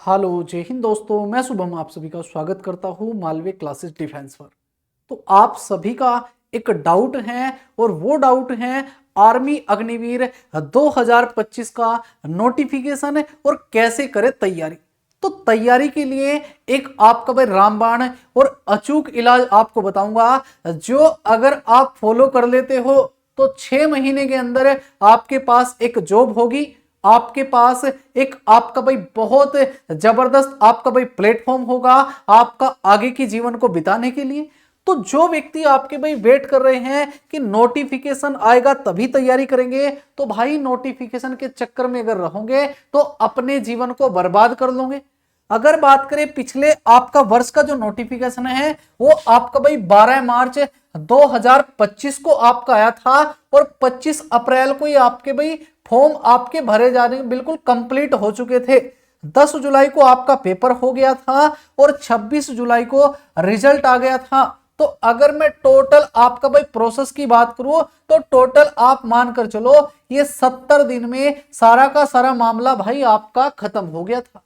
Hello जय हिंद दोस्तों, मैं शुभम आप सभी का स्वागत करता हूं मालवीय क्लासेस डिफेंस पर। तो आप सभी का एक डाउट है और वो डाउट है आर्मी अग्निवीर 2025 का नोटिफिकेशन और कैसे करें तैयारी। तो तैयारी के लिए एक आपका भाई रामबाण और अचूक इलाज आपको बताऊंगा, जो अगर आप फॉलो कर लेते हो तो 6 महीने के अंदर आपके पास एक जॉब होगी, आपके पास एक आपका भाई बहुत जबरदस्त आपका भाई प्लेटफॉर्म होगा आपका आगे के जीवन को बिताने के लिए। तो जो व्यक्ति आपके भाई वेट कर रहे हैं कि नोटिफिकेशन आएगा तभी तैयारी करेंगे, तो भाई नोटिफिकेशन के चक्कर में अगर रहोगे तो अपने जीवन को बर्बाद कर लोगे। अगर बात करें पिछले आपका वर्ष का जो नोटिफिकेशन है वो आपका भाई 12 मार्च 2025 को आपका आया था और 25 अप्रैल को ये आपके भाई फॉर्म आपके भरे जाने बिल्कुल कंप्लीट हो चुके थे। 10 जुलाई को आपका पेपर हो गया था और 26 जुलाई को रिजल्ट आ गया था। तो अगर मैं टोटल आपका भाई प्रोसेस की बात करूं तो टोटल आप मानकर चलो ये 70 दिन में सारा का सारा मामला भाई आपका खत्म हो गया था।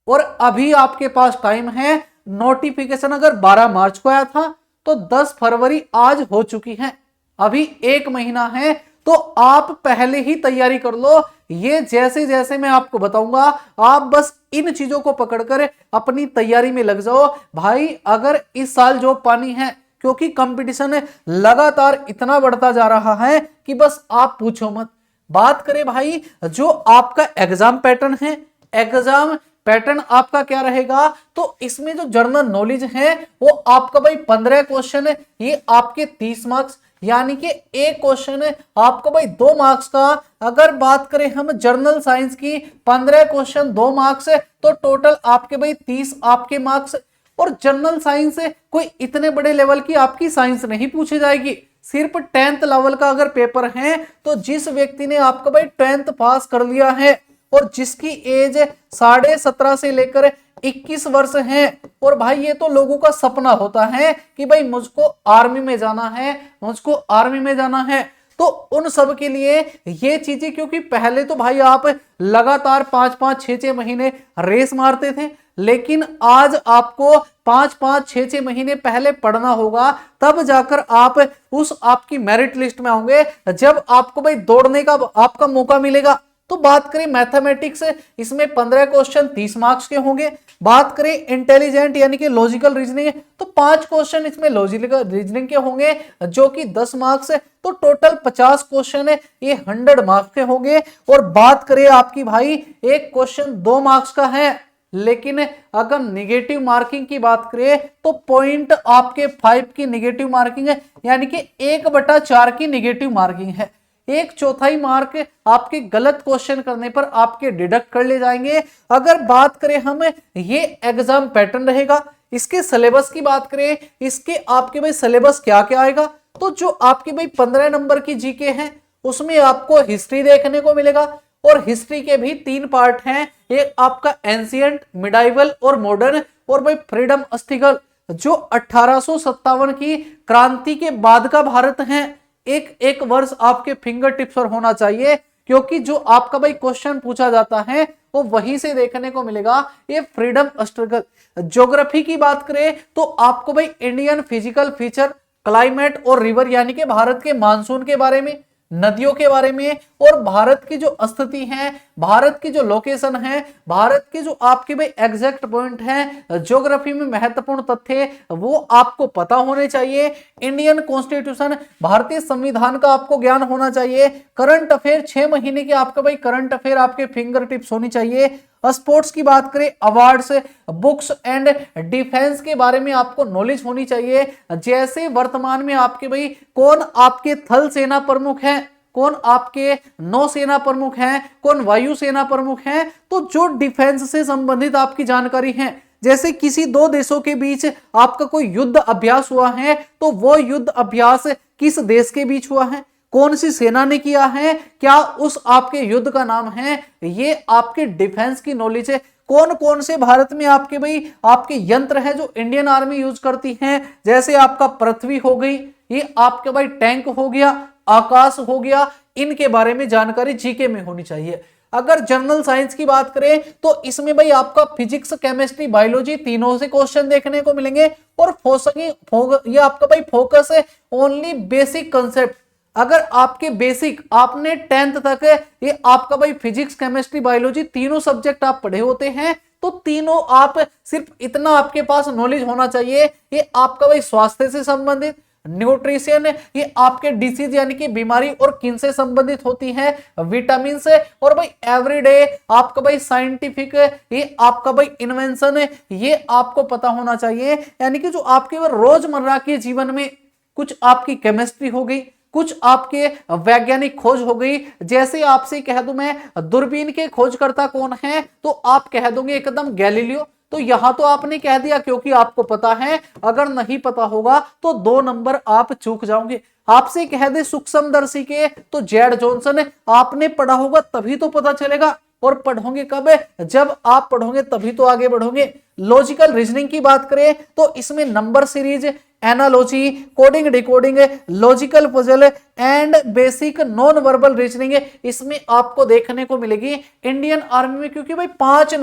और अभी आपके पास टाइम है, नोटिफिकेशन अगर 12 मार्च को आया था तो 10 फरवरी आज हो चुकी है, अभी 1 महीना है। तो आप पहले ही तैयारी कर लो। ये जैसे जैसे मैं आपको बताऊंगा आप बस इन चीजों को पकड़कर अपनी तैयारी में लग जाओ भाई। अगर इस साल जॉब पानी है, क्योंकि कंपटीशन लगातार इतना बढ़ता जा रहा है कि बस आप पूछो मत। बात करें भाई जो आपका एग्जाम पैटर्न है, एग्जाम पैटर्न आपका क्या रहेगा, तो इसमें जो जनरल नॉलेज है वो आपका भाई 15 क्वेश्चन है, ये आपके 30 मार्क्स, यानी कि एक क्वेश्चन है आपका भाई 2 मार्क्स का। अगर बात करें हम जनरल साइंस की 15 क्वेश्चन 2 मार्क्स है तो टोटल आपके भाई 30 आपके मार्क्स। और जनरल साइंस से कोई इतने बड़े लेवल की आपकी साइंस नहीं पूछी जाएगी, सिर्फ 10th लेवल का अगर पेपर है तो जिस व्यक्ति ने आपका भाई 10th पास कर लिया है और जिसकी एज 17.5 से लेकर 21 वर्ष है, और भाई ये तो लोगों का सपना होता है कि भाई मुझको आर्मी में जाना है, मुझको आर्मी में जाना है। तो उन सब के लिए ये चीजें, क्योंकि पहले तो भाई आप लगातार 5-5 6-6 महीने रेस मारते थे, लेकिन आज आपको 5-5 6-6 महीने पहले पढ़ना होगा, तब जाकर आप उस आपकी मेरिट लिस्ट में आओगे जब आपको भाई दौड़ने का आपका मौका मिलेगा। तो बात करें मैथमेटिक्स, इसमें 15 क्वेश्चन 30 मार्क्स के होंगे। बात करें इंटेलिजेंट यानी कि लॉजिकल रीजनिंग, तो 5 क्वेश्चन इसमें लॉजिकल रीजनिंग के होंगे जो कि 10 मार्क्स है। तो टोटल 50 क्वेश्चन है, ये 100 मार्क्स के होंगे। और बात करें आपकी भाई एक क्वेश्चन 2 मार्क्स का है, लेकिन अगर निगेटिव मार्किंग की बात करें तो पॉइंट आपके 5 की निगेटिव मार्किंग है, यानी कि 1/4 की निगेटिव मार्किंग है। 1/4 मार्क आपके गलत क्वेश्चन करने पर आपके डिडक्ट कर ले जाएंगे। अगर बात करें हम, ये एग्जाम पैटर्न रहेगा। इसके सिलेबस की बात करें, इसके आपके भाई सिलेबस क्या क्या आएगा, तो जो आपके भाई 15 नंबर की जीके है उसमें आपको हिस्ट्री देखने को मिलेगा, और हिस्ट्री के भी 3 पार्ट हैं, एक आपका एंशिएंट, मिडाइवल और मॉडर्न, और भाई फ्रीडम स्ट्रगल जो 1857 की क्रांति के बाद का भारत है। एक एक वर्ष आपके फिंगर टिप्स पर होना चाहिए, क्योंकि जो आपका भाई क्वेश्चन पूछा जाता है वो वहीं से देखने को मिलेगा, ये फ्रीडम स्ट्रगल। ज्योग्राफी की बात करें तो आपको भाई इंडियन फिजिकल फीचर, क्लाइमेट और रिवर यानी कि भारत के मानसून के बारे में, नदियों के बारे में, और भारत की जो स्थिति है, भारत की जो लोकेशन है, भारत के जो आपके भाई एग्जैक्ट पॉइंट है, ज्योग्राफी में महत्वपूर्ण तथ्य वो आपको पता होने चाहिए। इंडियन कॉन्स्टिट्यूशन, भारतीय संविधान का आपको ज्ञान होना चाहिए। करंट अफेयर 6 महीने के आपका भाई करंट अफेयर आपके फिंगर टिप्स होनी चाहिए। स्पोर्ट्स की बात करें, अवार्ड्स, बुक्स एंड डिफेंस के बारे में आपको नॉलेज होनी चाहिए। जैसे वर्तमान में आपके भाई कौन आपके थल सेना प्रमुख हैं, कौन आपके नौसेना प्रमुख हैं, कौन वायुसेना प्रमुख हैं, तो जो डिफेंस से संबंधित आपकी जानकारी है, जैसे किसी 2 देशों के बीच आपका कोई युद्ध अभ्यास हुआ है तो वो युद्ध अभ्यास किस देश के बीच हुआ है, कौन सी सेना ने किया है, क्या उस आपके युद्ध का नाम है, ये आपके डिफेंस की नॉलेज है। कौन कौन से भारत में आपके भाई आपके यंत्र है जो इंडियन आर्मी यूज करती है, जैसे आपका पृथ्वी हो गई, ये आपके भाई टैंक हो गया, आकाश हो गया, इनके बारे में जानकारी जीके में होनी चाहिए। अगर जनरल साइंस की बात करें तो इसमें भाई आपका फिजिक्स, केमिस्ट्री, बायोलॉजी तीनों से क्वेश्चन देखने को मिलेंगे और ये आपका भाई फोकस है ओनली बेसिक कंसेप्ट। अगर आपके बेसिक आपने 10th तक ये आपका भाई फिजिक्स, केमिस्ट्री, बायोलॉजी तीनों सब्जेक्ट आप पढ़े होते हैं तो तीनों आप सिर्फ इतना आपके पास नॉलेज होना चाहिए, ये आपका भाई स्वास्थ्य से संबंधित, न्यूट्रिशन, ये आपके डिसीज यानी कि बीमारी और किन से संबंधित होती है, विटामिन से, और भाई एवरीडे आपका भाई साइंटिफिक, ये आपका भाई इन्वेंशन है, ये आपको पता होना चाहिए। यानी कि जो आपके रोजमर्रा के जीवन में कुछ आपकी केमिस्ट्री हो गई, कुछ आपके वैज्ञानिक खोज हो गई। जैसे आपसे कह दूं मैं दूरबीन के खोजकर्ता कौन है तो आप कह दोगे एकदम गैलीलियो, तो यहां तो आपने कह दिया क्योंकि आपको पता है। अगर नहीं पता होगा तो 2 नंबर आप चूक जाओगे। आपसे कह दे सूक्ष्मदर्शी के तो जेड जॉनसन, आपने पढ़ा होगा तभी तो पता चलेगा, और पढ़ोगे कब? जब आप पढ़ोगे तभी तो आगे बढ़ोगे। लॉजिकल रीजनिंग की बात करें तो इसमें number series, analogy, coding, decoding, logical puzzle and basic non verbal reasoning इसमें आपको देखने को मिलेगी इंडियन आर्मी में, क्योंकि भाई 5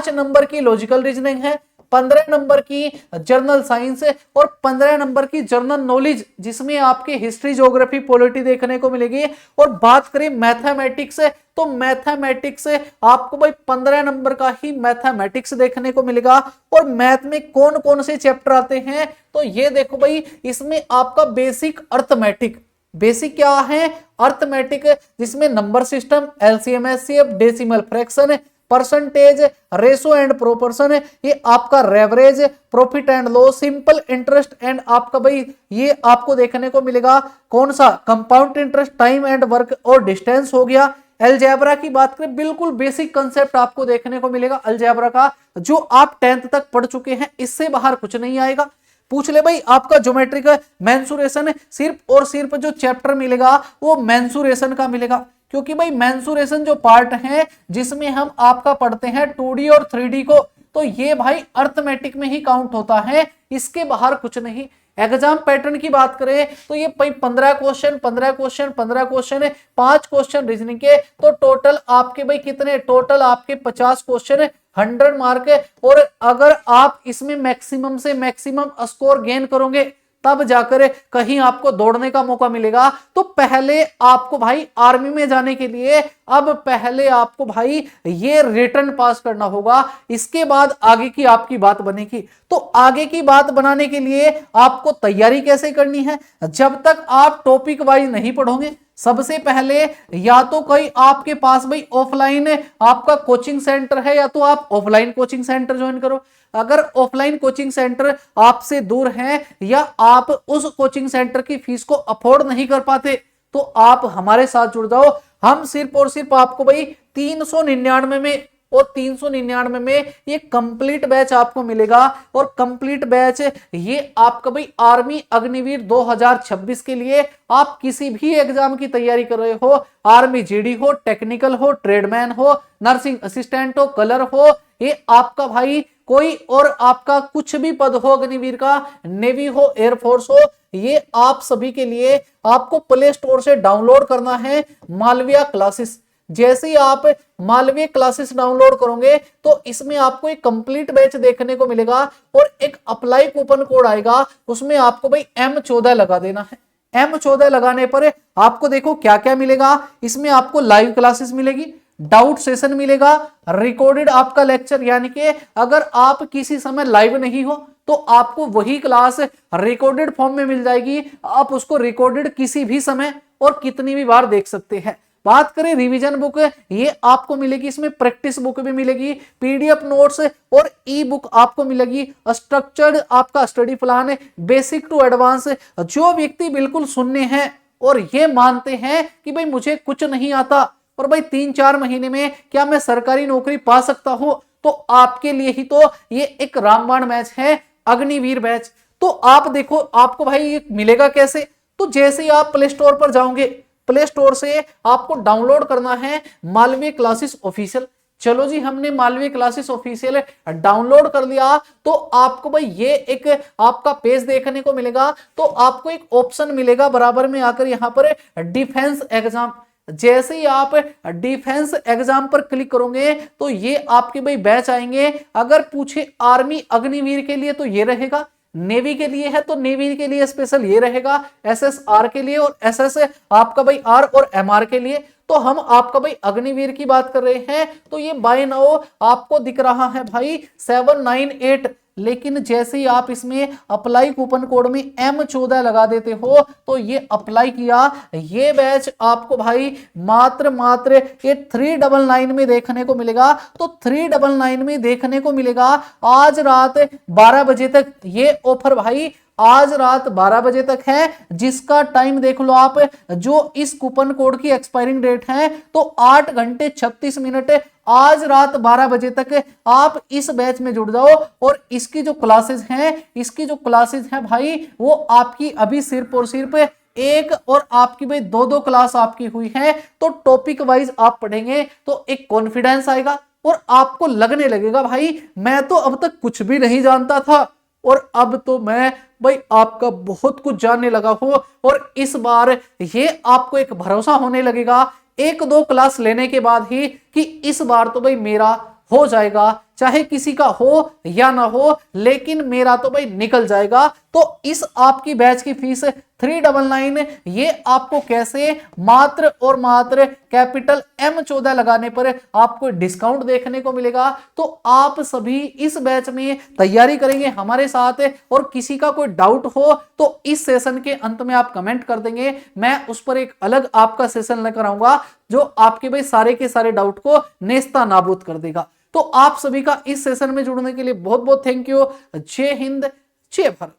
नंबर की लॉजिकल रीजनिंग है, 15 नंबर की जर्नल साइंस और 15 नंबर की जर्नल नॉलेज जिसमें आपके हिस्ट्री, ज्योग्राफी, पॉलिटी देखने को मिलेगी। और बात करें मैथमेटिक्स तो मैथमेटिक्स आपको भाई 15 नंबर का ही मैथमेटिक्स देखने को मिलेगा। और मैथ में कौन कौन से चैप्टर आते हैं तो ये देखो भाई, इसमें आपका बेसिक अर्थमेटिक, बेसिक क्या है? अर्थमेटिक, जिसमें number system, LCM, HCF, decimal fraction, percentage, ratio and proportion, ये आपका average, profit and loss, simple interest and आपका भाई ये आपको देखने को मिलेगा कौन सा? Compound interest, time and work और डिस्टेंस हो गया। अलजेब्रा की बात करें बिल्कुल बेसिक कंसेप्ट आपको देखने को मिलेगा अलजेब्रा का, जो आप 10th तक पढ़ चुके हैं, इससे बाहर कुछ नहीं आएगा। पूछ ले भाई आपका ज्योमेट्रिक मेंसुरेशन, सिर्फ और सिर्फ जो चैप्टर मिलेगा वो मेंसुरेशन का मिलेगा, क्योंकि भाई मेंसुरेशन जो पार्ट है जिसमें हम आपका पढ़ते हैं 2D और 3D को, तो ये भाई अर्थमेटिक में ही काउंट होता है, इसके बाहर कुछ नहीं। एग्जाम पैटर्न की बात करें तो ये 15 क्वेश्चन 15 क्वेश्चन 15 क्वेश्चन है, 5 क्वेश्चन रीजनिंग के, तो टोटल आपके भाई कितने? टोटल आपके 50 क्वेश्चन है, 100 मार्क है। और अगर आप इसमें मैक्सिमम से मैक्सिमम स्कोर गेन करोगे तब जाकर कहीं आपको दौड़ने का मौका मिलेगा। तो पहले आपको भाई आर्मी में जाने के लिए अब पहले आपको भाई ये रिटर्न पास करना होगा, इसके बाद आगे की आपकी बात बनेगी। तो आगे की बात बनाने के लिए आपको तैयारी कैसे करनी है? जब तक आप टॉपिक वाइज नहीं पढ़ोगे, सबसे पहले या तो कोई आपके पास भाई ऑफलाइन आपका कोचिंग सेंटर है या तो आप ऑफलाइन कोचिंग सेंटर ज्वाइन करो। अगर ऑफलाइन कोचिंग सेंटर आपसे दूर है या आप उस कोचिंग सेंटर की फीस को अफोर्ड नहीं कर पाते तो आप हमारे साथ जुड़ जाओ। हम सिर्फ और सिर्फ आपको भाई 399 में, और 399 में ये कंप्लीट बैच आपको मिलेगा। और कंप्लीट बैच ये आपका भाई आर्मी अग्निवीर 2026 के लिए, आप किसी भी एग्जाम की तैयारी कर रहे हो, आर्मी जीडी हो, टेक्निकल हो, ट्रेडमैन हो, नर्सिंग असिस्टेंट हो, कलर हो, ये आपका भाई कोई और आपका कुछ भी पद हो अग्निवीर का, नेवी हो, एयरफोर्स हो, ये आप सभी के लिए आपको प्ले स्टोर से डाउनलोड करना है मालविया क्लासेस। जैसे ही आप मालवीय क्लासेस डाउनलोड करोगे तो इसमें आपको एक कंप्लीट बैच देखने को मिलेगा और एक अप्लाई कूपन कोड आएगा, उसमें आपको भाई M14 लगा देना है। M14 लगाने पर आपको देखो क्या क्या मिलेगा। इसमें आपको लाइव क्लासेस मिलेगी, डाउट सेशन मिलेगा, रिकॉर्डेड आपका लेक्चर, यानी कि अगर आप किसी समय लाइव नहीं हो तो आपको वही क्लास रिकॉर्डेड फॉर्म में मिल जाएगी। आप उसको रिकॉर्डेड किसी भी समय और कितनी भी बार देख सकते हैं। बात करें रिवीजन बुक, ये आपको मिलेगी, इसमें प्रैक्टिस बुक भी मिलेगी, पीडीएफ नोट्स और ई बुक आपको मिलेगी, स्ट्रक्चर्ड आपका study plan, basic to advance. जो व्यक्ति बिल्कुल सुनने हैं और ये मानते हैं कि भाई मुझे कुछ नहीं आता और भाई 3-4 महीने में क्या मैं सरकारी नौकरी पा सकता हूं, तो आपके लिए ही तो ये एक रामबाण मैच है, अग्निवीर बैच। तो आप देखो आपको भाई ये मिलेगा कैसे, तो जैसे ही आप प्ले स्टोर पर जाओगे, प्ले स्टोर से आपको डाउनलोड करना है मालवीय क्लासेस ऑफिशियल। चलो जी, हमने मालवीय क्लासेस ऑफिशियल डाउनलोड कर लिया। तो आपको भाई ये एक आपका पेज देखने को मिलेगा। तो आपको एक ऑप्शन मिलेगा बराबर में आकर यहाँ पर डिफेंस एग्जाम। जैसे ही आप डिफेंस एग्जाम पर क्लिक करोगे तो ये आपके भाई बैच आएंगे। अगर पूछे आर्मी अग्निवीर के लिए तो ये रहेगा, नेवी के लिए है तो नेवी के लिए स्पेशल ये रहेगा, एसएसआर के लिए और एसएस आपका भाई आर और एमआर के लिए। तो हम आपका भाई अग्निवीर की बात कर रहे हैं। तो ये बाय नाउ आपको दिख रहा है भाई 798। लेकिन जैसे ही आप इसमें अप्लाई कूपन कोड में M14 लगा देते हो तो ये अप्लाई किया, ये बैच आपको भाई मात्र ये 399 में देखने को मिलेगा। तो 399 में देखने को मिलेगा आज रात 12 बजे तक। ये ऑफर भाई आज रात 12 बजे तक है, जिसका टाइम देख लो आप। जो इस कूपन कोड की एक्सपायरिंग डेट है तो 8 घंटे 36 मिनट। आज रात 12 बजे तक आप इस बैच में जुड़ जाओ। और इसकी जो क्लासेस हैं भाई वो आपकी अभी सिर्फ और सिर्फ एक और आपकी भाई दो क्लास आपकी हुई है। तो टॉपिक वाइज आप पढ़ेंगे तो एक कॉन्फिडेंस आएगा और आपको लगने लगेगा भाई मैं तो अब तक कुछ भी नहीं जानता था और अब तो मैं भाई आपका बहुत कुछ जानने लगा हूं। और इस बार ये आपको एक भरोसा होने लगेगा एक दो क्लास लेने के बाद ही कि इस बार तो भाई मेरा हो जाएगा, चाहे किसी का हो या ना हो, लेकिन मेरा तो भाई निकल जाएगा। तो इस आपकी बैच की फीस 399। ये आपको कैसे मात्र और मात्र कैपिटल M14 लगाने पर आपको डिस्काउंट देखने को मिलेगा। तो आप सभी इस बैच में तैयारी करेंगे हमारे साथ। और किसी का कोई डाउट हो तो इस सेशन के अंत में आप कमेंट कर देंगे, मैं उस पर एक अलग आपका सेशन लेकर आऊंगा जो आपके भाई सारे के सारे डाउट को नेस्ता नाबूद कर देगा। तो आप सभी का इस सेशन में जुड़ने के लिए बहुत बहुत थैंक यू। जय हिंद, जय भारत।